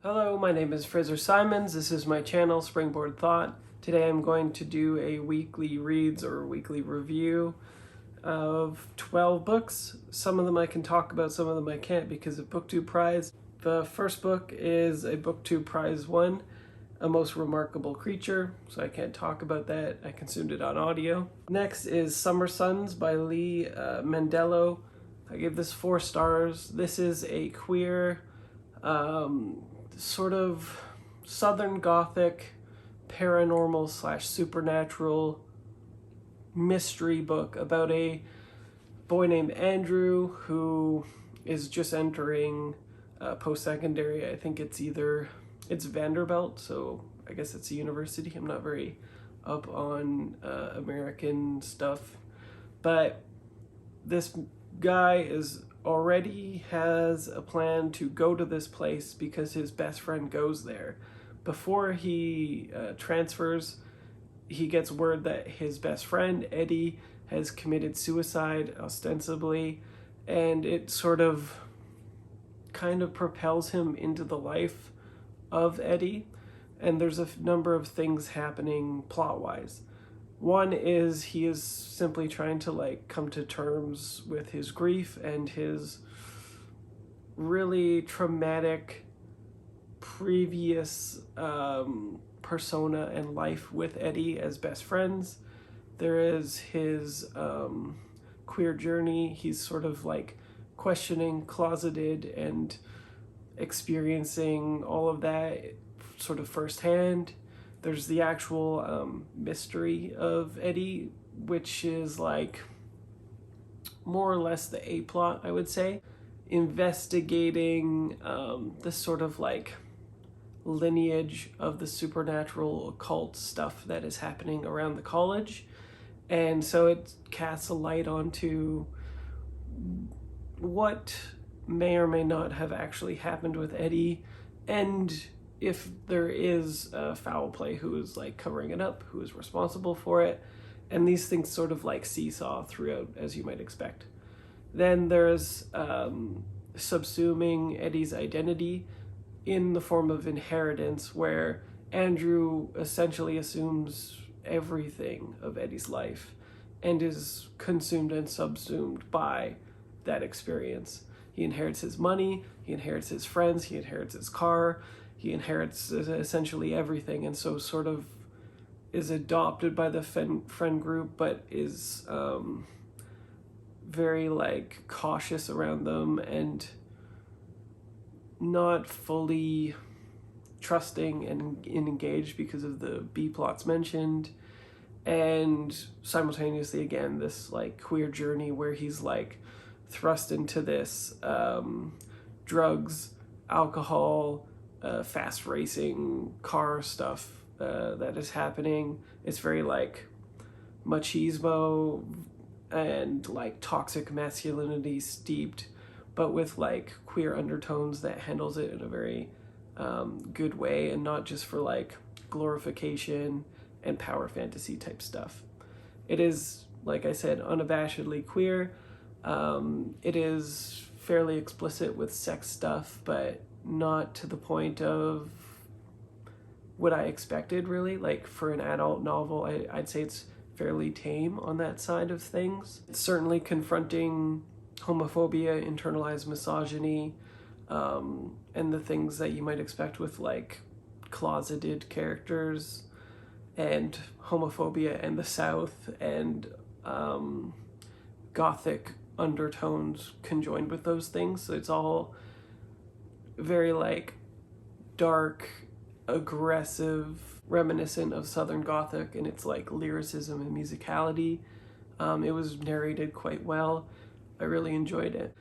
Hello, my name is Fraser Simons. This is my channel, Springboard Thought. Today I'm going to do a weekly reads or weekly review of 12 books. Some of them I can talk about, some of them I can't because of BookTube Prize. The first book is a BookTube Prize 1, A Most Remarkable Creature, so I can't talk about that. I consumed it on audio. Next is Summer Suns by Mandelo. I gave this 4 stars. This is a queer, sort of Southern Gothic, paranormal / supernatural mystery book about a boy named Andrew who is just entering post-secondary. I think it's Vanderbilt, so I guess it's a university. I'm not very up on American stuff, but this guy already has a plan to go to this place because his best friend goes there. Before he transfers, he gets word that his best friend, Eddie, has committed suicide, ostensibly, and it sort of kind of propels him into the life of Eddie, and there's a number of things happening plot-wise. One is he is simply trying to come to terms with his grief and his really traumatic previous persona and life with Eddie as best friends. There is his queer journey. He's sort of questioning, closeted, and experiencing all of that sort of firsthand. There's the actual mystery of Eddie, which is more or less the A-plot, I would say, investigating this sort of lineage of the supernatural occult stuff that is happening around the college. And so it casts a light onto what may or may not have actually happened with Eddie, and if there is foul play, who is covering it up, who is responsible for it, and these things sort of seesaw throughout, as you might expect. Then there's subsuming Eddie's identity in the form of inheritance, where Andrew essentially assumes everything of Eddie's life and is consumed and subsumed by that experience. He inherits his money, he inherits his friends, he inherits his car, he inherits essentially everything, and so sort of is adopted by the friend group, but is very cautious around them and not fully trusting and engaged because of the B plots mentioned. And simultaneously, again, this queer journey where he's thrust into this drugs, alcohol, fast racing car stuff that is happening. It's very machismo and toxic masculinity steeped, but with queer undertones that handles it in a very good way, and not just for glorification and power fantasy type stuff. It is, like I said, unabashedly queer. It is fairly explicit with sex stuff, but not to the point of what I expected, really. For an adult novel, I'd say it's fairly tame on that side of things. It's certainly confronting homophobia, internalized misogyny, and the things that you might expect with closeted characters, and homophobia and the South, and Gothic undertones conjoined with those things. So it's all very dark, aggressive, reminiscent of Southern Gothic, and it's lyricism and musicality. It was narrated quite well. I really enjoyed it.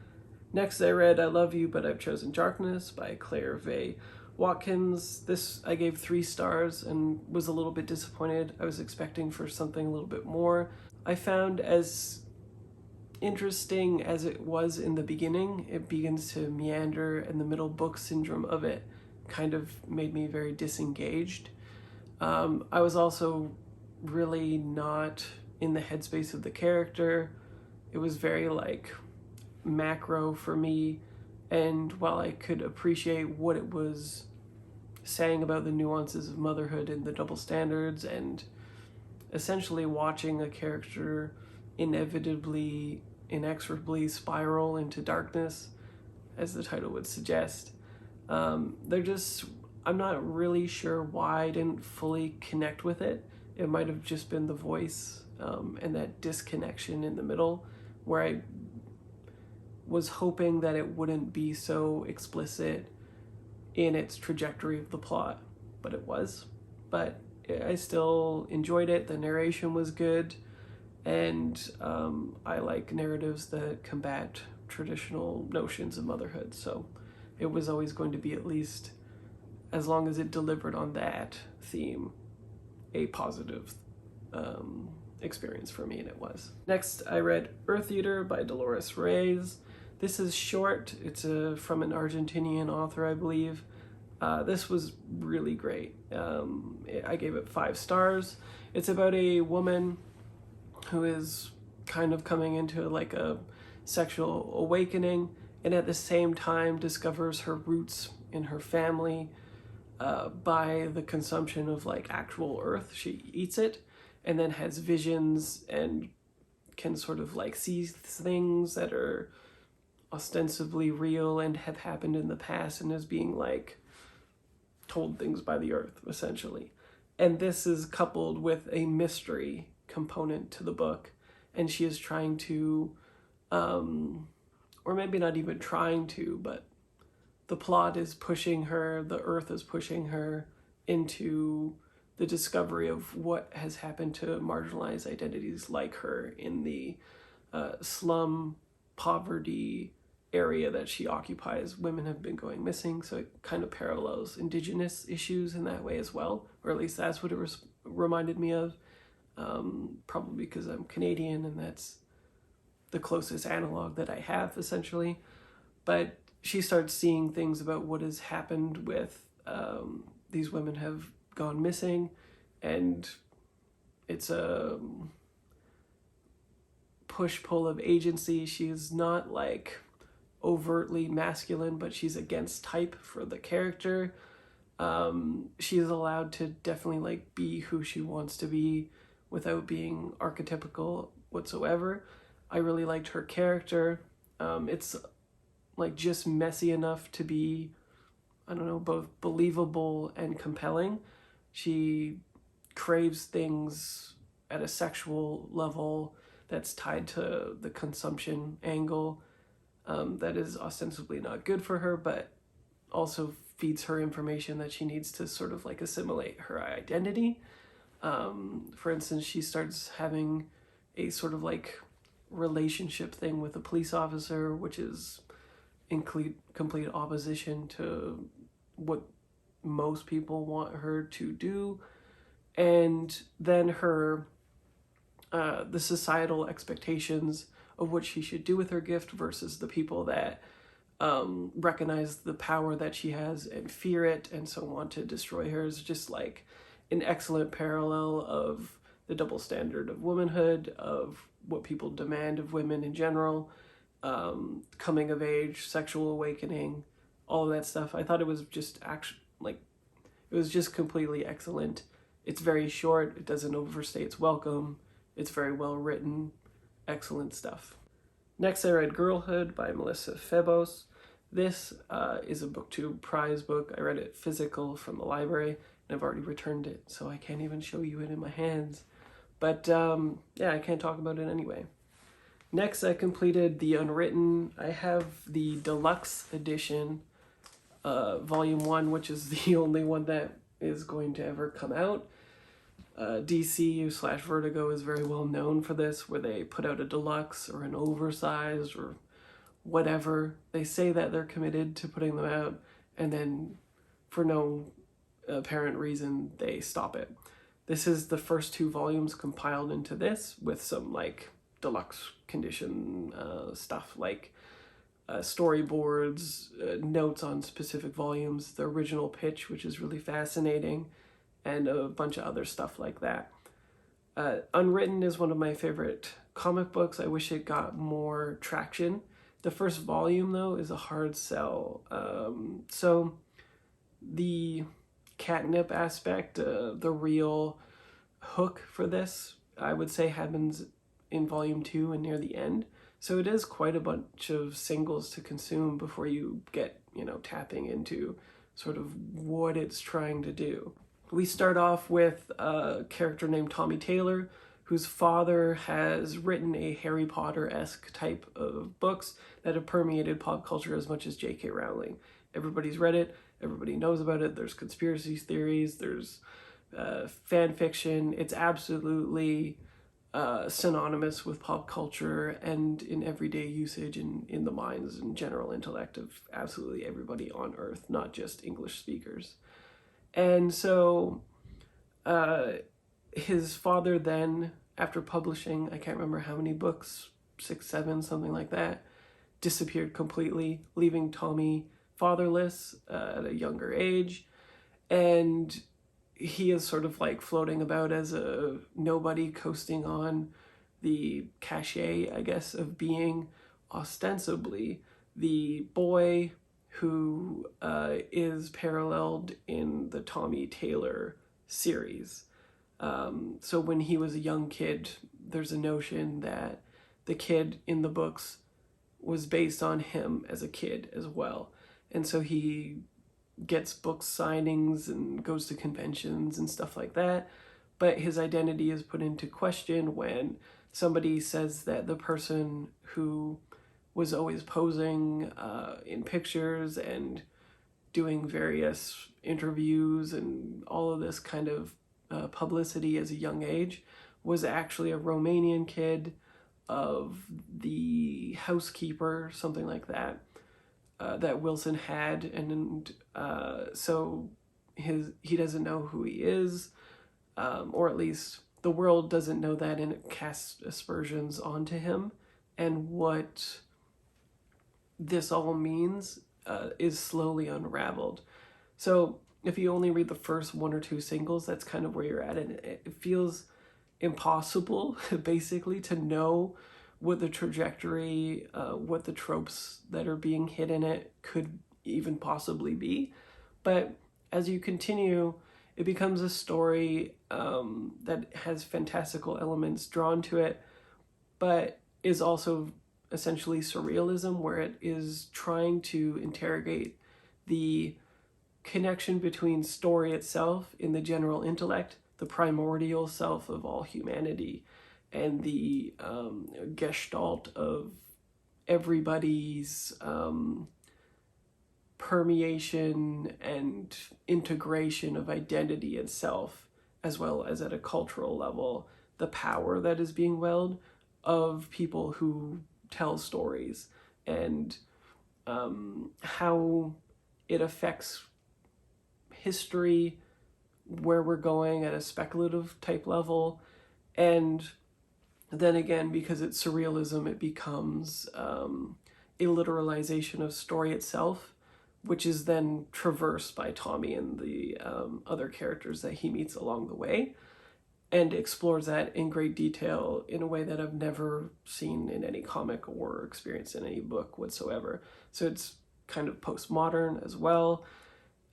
Next, I read I Love You But I've Chosen Darkness by Vaye. Watkins. This I gave 3 stars and was a little bit disappointed. I was expecting for something a little bit more. I found, as interesting as it was in the beginning, it begins to meander, and the middle book syndrome of it kind of made me very disengaged. I was also really not in the headspace of the character. It was very macro for me, and while I could appreciate what it was saying about the nuances of motherhood and the double standards, and essentially watching a character inevitably, inexorably spiral into darkness, as the title would suggest. I'm not really sure why I didn't fully connect with it. It might have just been the voice, and that disconnection in the middle, where I was hoping that it wouldn't be so explicit in its trajectory of the plot, but it was. But I still enjoyed it. The narration was good, and I like narratives that combat traditional notions of motherhood, so it was always going to be, at least as long as it delivered on that theme, a positive experience for me, and it was. Next, I read Eartheater by Dolores Reyes. This is short. It's from an Argentinian author, I believe. This was really great. I gave it 5 stars. It's about a woman who is kind of coming into like a sexual awakening, and at the same time discovers her roots in her family by the consumption of like actual earth. She eats it and then has visions and can sort of like see things that are ostensibly real and have happened in the past, and is being like told things by the earth, essentially. And this is coupled with a mystery component to the book, and she is trying to, or maybe not even trying to, but the plot is pushing her, the earth is pushing her into the discovery of what has happened to marginalized identities like her in the slum poverty area that she occupies. Women have been going missing, so it kind of parallels Indigenous issues in that way as well, or at least that's what it reminded me of, probably because I'm Canadian and that's the closest analog that I have, essentially. But she starts seeing things about what has happened with these women have gone missing, and it's a push-pull of agency. She's not like overtly masculine, but she's against type for the character. She's allowed to definitely like be who she wants to be without being archetypical whatsoever. I really liked her character. It's like just messy enough to be, I don't know, both believable and compelling. She craves things at a sexual level that's tied to the consumption angle, that is ostensibly not good for her, but also feeds her information that she needs to sort of like assimilate her identity. For instance, she starts having a sort of like relationship thing with a police officer, which is in complete opposition to what most people want her to do. And then her the societal expectations of what she should do with her gift versus the people that recognize the power that she has and fear it and so want to destroy her, is just like an excellent parallel of the double standard of womanhood, of what people demand of women in general, coming of age, sexual awakening, all of that stuff. I thought it was just it was just completely excellent. It's very short. It doesn't overstay its welcome. It's very well written. Excellent stuff. Next, I read Girlhood by Melissa Febos. This is a BookTube prize book. I read it physical from the library, and I've already returned it, so I can't even show you it in my hands. But yeah, I can't talk about it anyway. Next, I completed the Unwritten. I have the Deluxe edition, Volume 1, which is the only one that is going to ever come out. DC/Vertigo is very well known for this, where they put out a deluxe or an oversized or whatever. They say that they're committed to putting them out, and then for no apparent reason, they stop it. This is the first 2 volumes compiled into this with some like deluxe condition stuff, like storyboards, notes on specific volumes, the original pitch, which is really fascinating, and a bunch of other stuff like that. Unwritten is one of my favorite comic books. I wish it got more traction. The first volume, though, is a hard sell. So the catnip aspect, the real hook for this, I would say, happens in volume 2 and near the end. So it is quite a bunch of singles to consume before you get, tapping into sort of what it's trying to do. We start off with a character named Tommy Taylor, whose father has written a Harry Potter-esque type of books that have permeated pop culture as much as J.K. Rowling. Everybody's read it, everybody knows about it, there's conspiracy theories, there's fan fiction. It's absolutely synonymous with pop culture and in everyday usage and in the minds and general intellect of absolutely everybody on Earth, not just English speakers. And so his father then, after publishing, I can't remember how many books, 6, 7, something like that, disappeared completely, leaving Tommy fatherless at a younger age. And he is sort of like floating about as a nobody, coasting on the cachet, I guess, of being ostensibly the boy who is paralleled in the Tommy Taylor series. So when he was a young kid, there's a notion that the kid in the books was based on him as a kid as well. And so he gets book signings and goes to conventions and stuff like that. But his identity is put into question when somebody says that the person who was always posing in pictures and doing various interviews and all of this kind of publicity as a young age was actually a Romanian kid of the housekeeper, something like that, that Wilson had. And so he doesn't know who he is, or at least the world doesn't know that, and it casts aspersions onto him. And what this all means is slowly unraveled. So if you only read the first 1 or 2 singles, that's kind of where you're at. And it feels impossible, basically, to know what the trajectory, what the tropes that are being hit in it could even possibly be. But as you continue, it becomes a story that has fantastical elements drawn to it, but is also essentially surrealism, where it is trying to interrogate the connection between story itself in the general intellect, the primordial self of all humanity, and the gestalt of everybody's permeation and integration of identity itself, as well as at a cultural level, the power that is being wielded of people who tell stories, and how it affects history, where we're going at a speculative type level. And then again, because it's surrealism, it becomes a literalization of story itself, which is then traversed by Tommy and the other characters that he meets along the way, and explores that in great detail in a way that I've never seen in any comic or experienced in any book whatsoever. So it's kind of postmodern as well.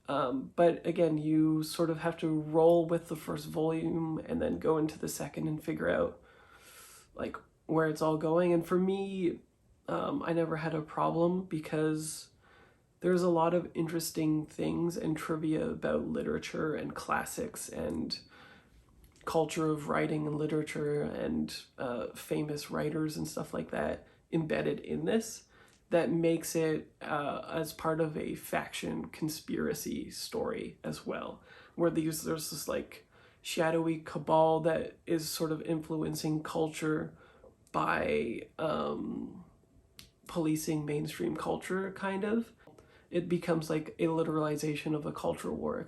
But again, you sort of have to roll with the first volume and then go into the second and figure out like where it's all going. And for me, I never had a problem, because there's a lot of interesting things and trivia about literature and classics and culture of writing and literature and famous writers and stuff like that embedded in this, that makes it as part of a faction conspiracy story as well, where there's this like shadowy cabal that is sort of influencing culture by policing mainstream culture, kind of. It becomes like a literalization of a culture war,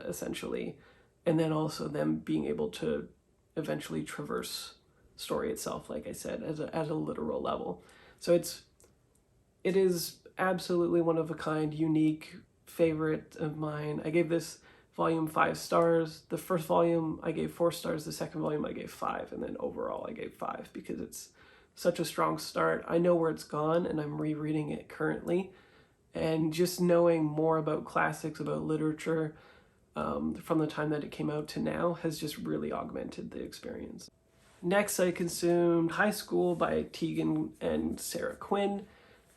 essentially, and then also them being able to eventually traverse story itself, like I said, at a literal level. So it is absolutely one of a kind, unique favorite of mine. I gave this volume 5 stars. The first volume I gave 4 stars. The second volume I gave 5, and then overall I gave 5 because it's such a strong start. I know where it's gone, and I'm rereading it currently, and just knowing more about classics, about literature, from the time that it came out to now has just really augmented the experience. Next, I consumed High School by Tegan and Sara Quin,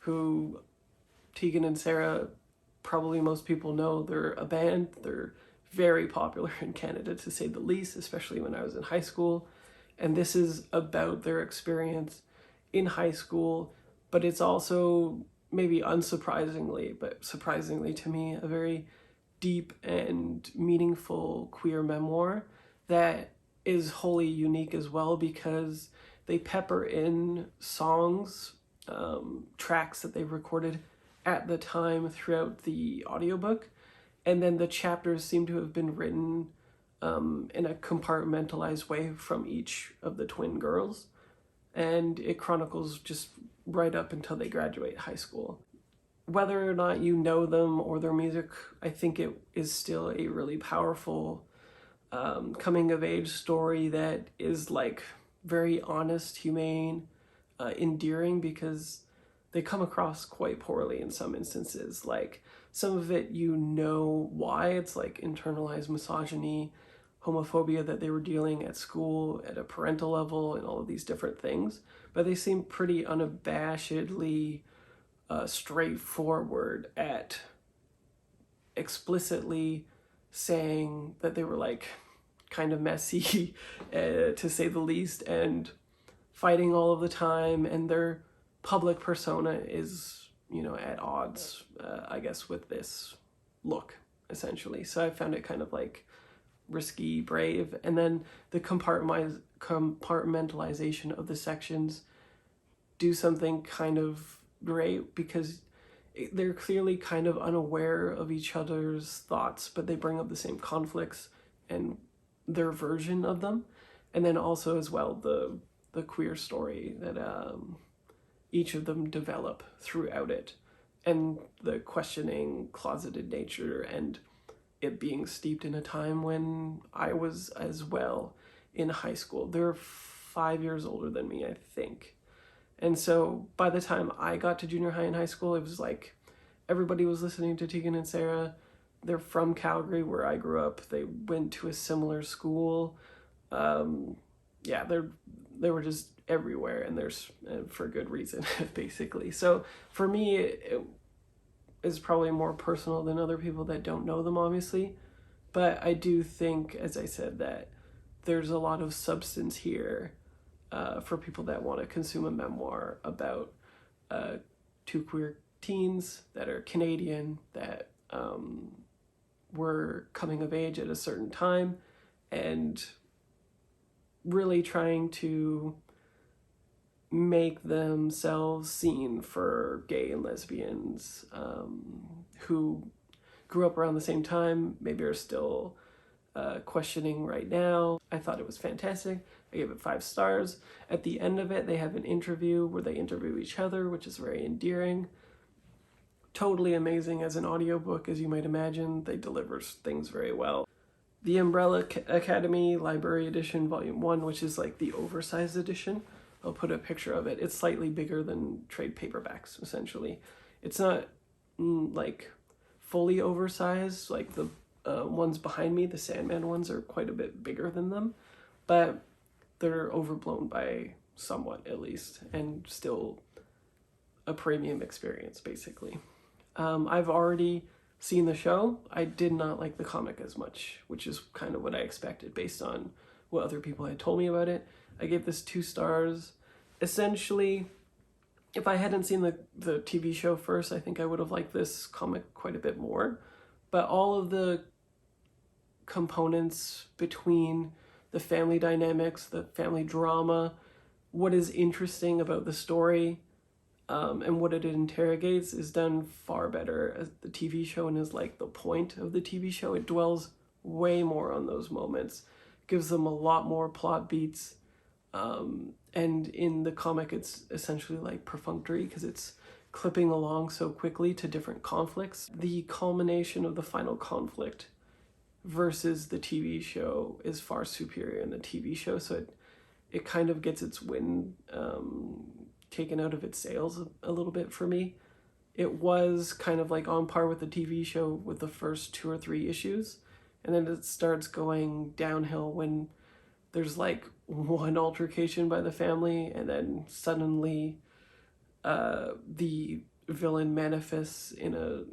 who Tegan and Sara, probably most people know, they're a band. They're very popular in Canada, to say the least, especially when I was in high school. And this is about their experience in high school, but it's also, maybe unsurprisingly, but surprisingly to me, a very deep and meaningful queer memoir that is wholly unique as well, because they pepper in songs, tracks that they recorded at the time throughout the audiobook, and then the chapters seem to have been written in a compartmentalized way from each of the twin girls, and it chronicles just right up until they graduate high school. Whether or not you know them or their music, I think it is still a really powerful coming of age story that is like very honest, humane, endearing, because they come across quite poorly in some instances. Like, some of it, you know why. It's like internalized misogyny, homophobia that they were dealing at school, at a parental level, and all of these different things. But they seem pretty unabashedly straightforward at explicitly saying that they were like kind of messy, to say the least, and fighting all of the time, and their public persona is, you know, at odds, I guess, with this look, essentially. So I found it kind of like risky, brave, and then the compartmentalization of the sections do something kind of great, because they're clearly kind of unaware of each other's thoughts, but they bring up the same conflicts and their version of them. And then also as well the queer story that each of them develop throughout it, and the questioning, closeted nature, and it being steeped in a time when I was as well in high school. They're 5 years older than me, I think. And so by the time I got to junior high and high school, it was like everybody was listening to Tegan and Sara. They're from Calgary, where I grew up. They went to a similar school. Yeah, they were just everywhere, and there's for good reason, basically. So for me, it is probably more personal than other people that don't know them, obviously. But I do think, as I said, that there's a lot of substance here for people that want to consume a memoir about two queer teens that are Canadian, that were coming of age at a certain time, and really trying to make themselves seen for gay and lesbians who grew up around the same time, maybe are still questioning right now. I thought it was fantastic. I gave it 5 stars. At the end of it, they have an interview where they interview each other, which is very endearing. Totally amazing as an audiobook, as you might imagine. They deliver things very well. The Umbrella Academy Library Edition Volume 1, which is like the oversized edition. I'll put a picture of it. It's slightly bigger than trade paperbacks, essentially. It's not like fully oversized. Like the ones behind me, the Sandman ones, are quite a bit bigger than them, but they're overblown by somewhat, at least, and still a premium experience, basically. I've already seen the show. I did not like the comic as much, which is kind of what I expected based on what other people had told me about it. I gave this 2 stars. Essentially, if I hadn't seen the TV show first, I think I would have liked this comic quite a bit more. But all of the components between the family dynamics, the family drama, what is interesting about the story, and what it interrogates is done far better as the TV show, and is like the point of the TV show. It dwells way more on those moments, gives them a lot more plot beats, and in the comic it's essentially like perfunctory because it's clipping along so quickly to different conflicts. The culmination of the final conflict versus the TV show is far superior in the TV show, so it kind of gets its wind taken out of its sails a little bit for me. It was kind of like on par with the TV show with the first 2 or 3 issues, and then it starts going downhill when there's like one altercation by the family, and then suddenly the villain manifests in a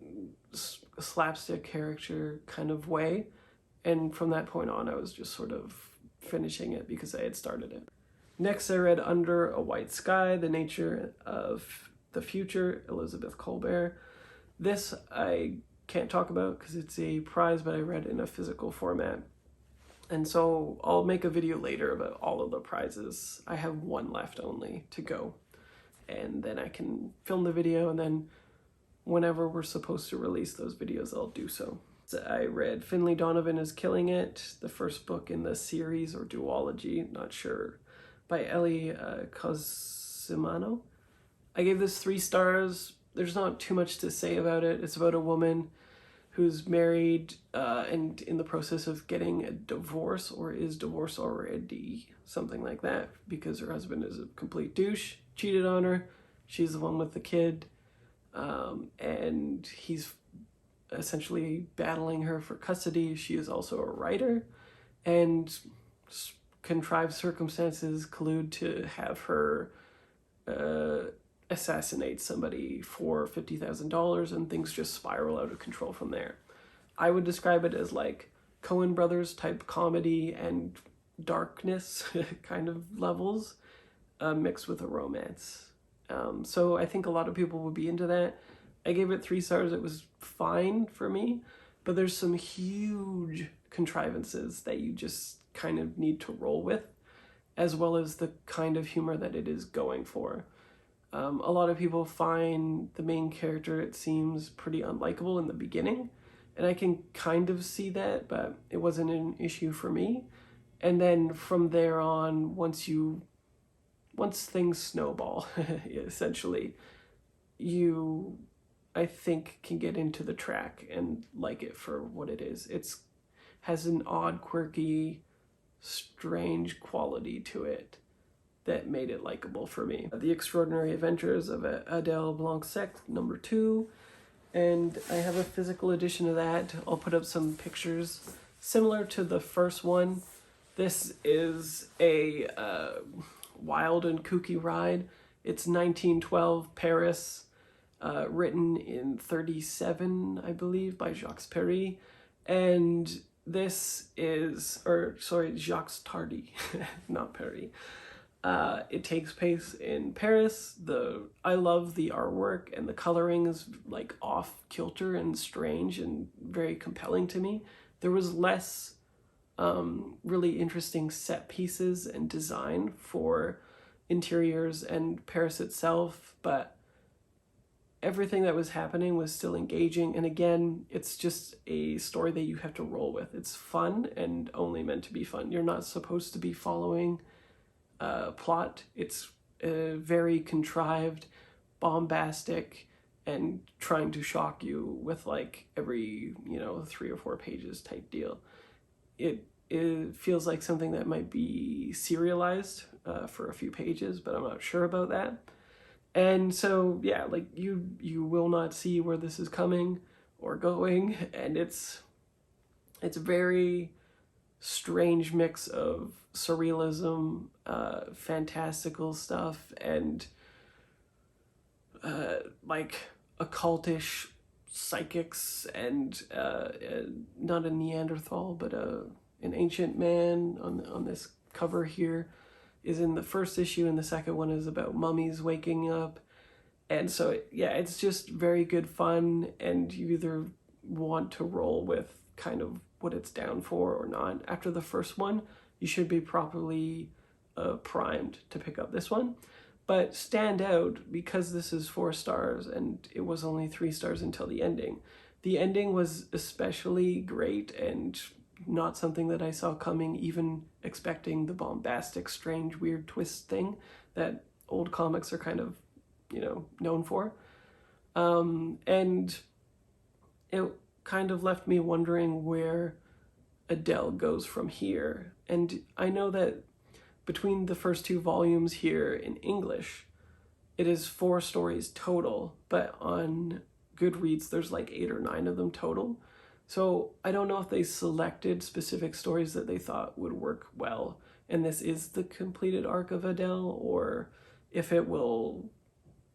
slapstick character kind of way. And from that point on, I was just sort of finishing it because I had started it. Next, I read Under a White Sky, The Nature of the Future, Elizabeth Colbert. This I can't talk about because it's a prize, but I read in a physical format. And so I'll make a video later about all of the prizes. I have one left only to go. And then I can film the video, and then whenever we're supposed to release those videos, I'll do so. I read Finlay, Donovan is Killing It, the first book in the series or duology, not sure, by Ellie Cosimano. I gave this 3 stars. There's not too much to say about it. It's about a woman who's married and in the process of getting a divorce, or is divorced already, something like that, because her husband is a complete douche, cheated on her. She's the one with the kid, and he's essentially battling her for custody. She is also a writer, and contrived circumstances collude to have her assassinate somebody for $50,000, and things just spiral out of control from there. I would describe it as like Coen Brothers type comedy and darkness kind of levels, mixed with a romance. So I think a lot of people would be into that. I gave it 3 stars. It was fine for me, but there's some huge contrivances that you just kind of need to roll with, as well as the kind of humor that it is going for. A lot of people find the main character, it seems, pretty unlikable in the beginning, and I can kind of see that, but it wasn't an issue for me. And then from there on, once things snowball, essentially, you, I think, can get into the track and like it for what it is. It's has an odd, quirky, strange quality to it that made it likable for me. The Extraordinary Adventures of Adele Blanc-Sec, number 2, and I have a physical edition of that. I'll put up some pictures similar to the first one. This is a wild and kooky ride. It's 1912 Paris, written in 37, I believe, by Jacques Perry, and this is, Jacques Tardy, not Perry. It takes place in Paris. I love the artwork, and the coloring is like off kilter and strange and very compelling to me. There was less really interesting set pieces and design for interiors and Paris itself, but everything that was happening was still engaging. And again, it's just a story that you have to roll with. It's fun and only meant to be fun. You're not supposed to be following plot. It's very contrived, bombastic, and trying to shock you with like every 3 or 4 pages type deal. It feels like something that might be serialized for a few pages, but I'm not sure about that. And so yeah, like you will not see where this is coming or going, and it's a very strange mix of surrealism, fantastical stuff, and like occultish psychics, and not a Neanderthal, but an ancient man on this cover here is in the first issue, and the second one is about mummies waking up. And so it's just very good fun, and you either want to roll with kind of what it's down for or not. After the first one, you should be properly primed to pick up this one. But stand out, because this is 4 stars and it was only 3 stars until the ending. The ending was especially great and not something that I saw coming, even expecting the bombastic, strange, weird twist thing that old comics are kind of, known for. And it kind of left me wondering where Adele goes from here. And I know that between the first 2 volumes here in English, it is 4 stories total, but on Goodreads there's like 8 or 9 of them total. So I don't know if they selected specific stories that they thought would work well, and this is the completed arc of Adele, or if it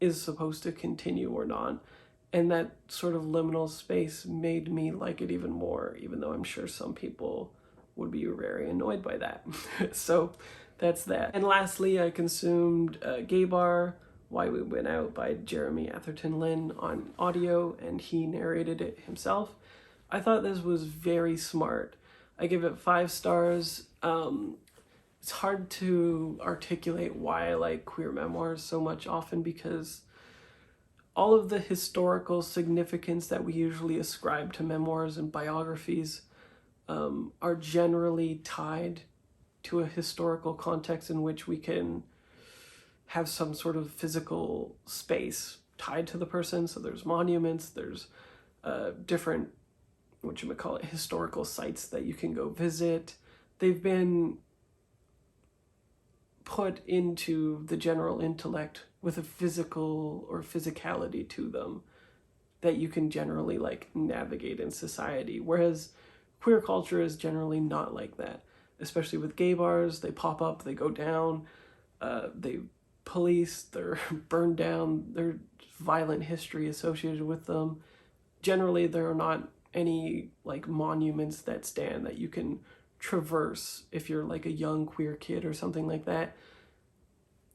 is supposed to continue or not. And that sort of liminal space made me like it even more, even though I'm sure some people would be very annoyed by that. So that's that. And lastly, I consumed Gay Bar, Why We Went Out by Jeremy Atherton Lynn on audio, and he narrated it himself. I thought this was very smart. I give it 5 stars. It's hard to articulate why I like queer memoirs so much often, because all of the historical significance that we usually ascribe to memoirs and biographies are generally tied to a historical context in which we can have some sort of physical space tied to the person. So there's monuments, there's different, historical sites that you can go visit. They've been put into the general intellect with a physical or physicality to them that you can generally like navigate in society. Whereas queer culture is generally not like that, especially with gay bars. They pop up, they go down, they police, they're burned down, there's violent history associated with them. Generally, there are not any like monuments that stand that you can traverse if you're like a young queer kid or something like that.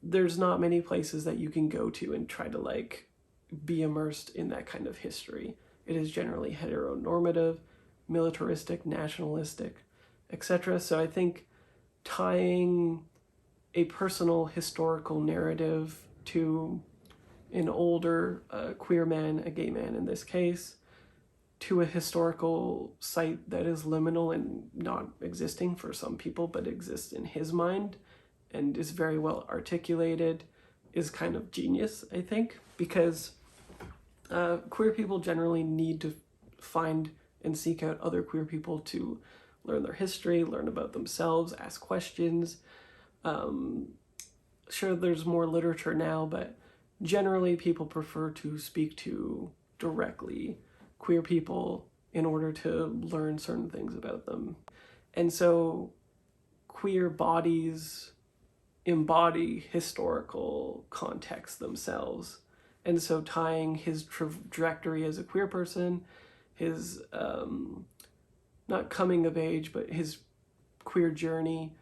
There's not many places that you can go to and try to like be immersed in that kind of history. It is generally heteronormative, militaristic, nationalistic, etc. So I think tying a personal historical narrative to an older queer man, a gay man in this case, to a historical site that is liminal and not existing for some people, but exists in his mind and is very well articulated, is kind of genius, I think, because queer people generally need to find and seek out other queer people to learn their history, learn about themselves, ask questions. Sure, there's more literature now, but generally people prefer to speak to directly queer people in order to learn certain things about them. And so queer bodies embody historical context themselves. And so tying his trajectory as a queer person, his not coming of age, but his queer journey,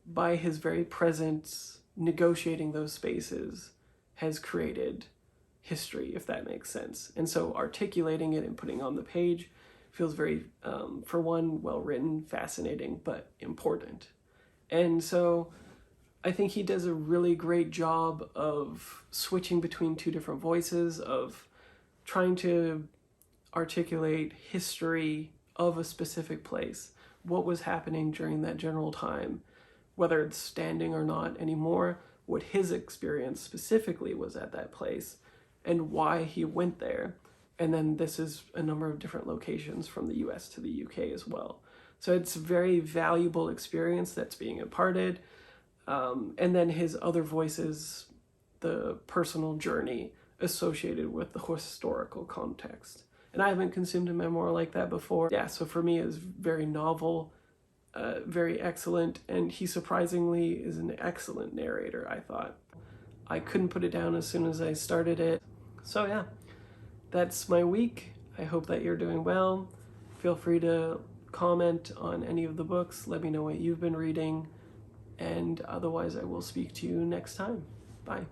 by his very presence negotiating those spaces, has created history, if that makes sense. And so articulating it and putting on the page feels very, for one, well written, fascinating, but important. And so I think he does a really great job of switching between two different voices, of trying to articulate history of a specific place, what was happening during that general time, whether it's standing or not anymore, what his experience specifically was at that place, and why he went there. And then this is a number of different locations from the US to the UK as well. So it's a very valuable experience that's being imparted. And then his other voices, the personal journey associated with the historical context. And I haven't consumed a memoir like that before. Yeah, so for me, it's very novel, very excellent, and he surprisingly is an excellent narrator, I thought. I couldn't put it down as soon as I started it. So yeah, that's my week. I hope that you're doing well. Feel free to comment on any of the books. Let me know what you've been reading. And otherwise, I will speak to you next time. Bye.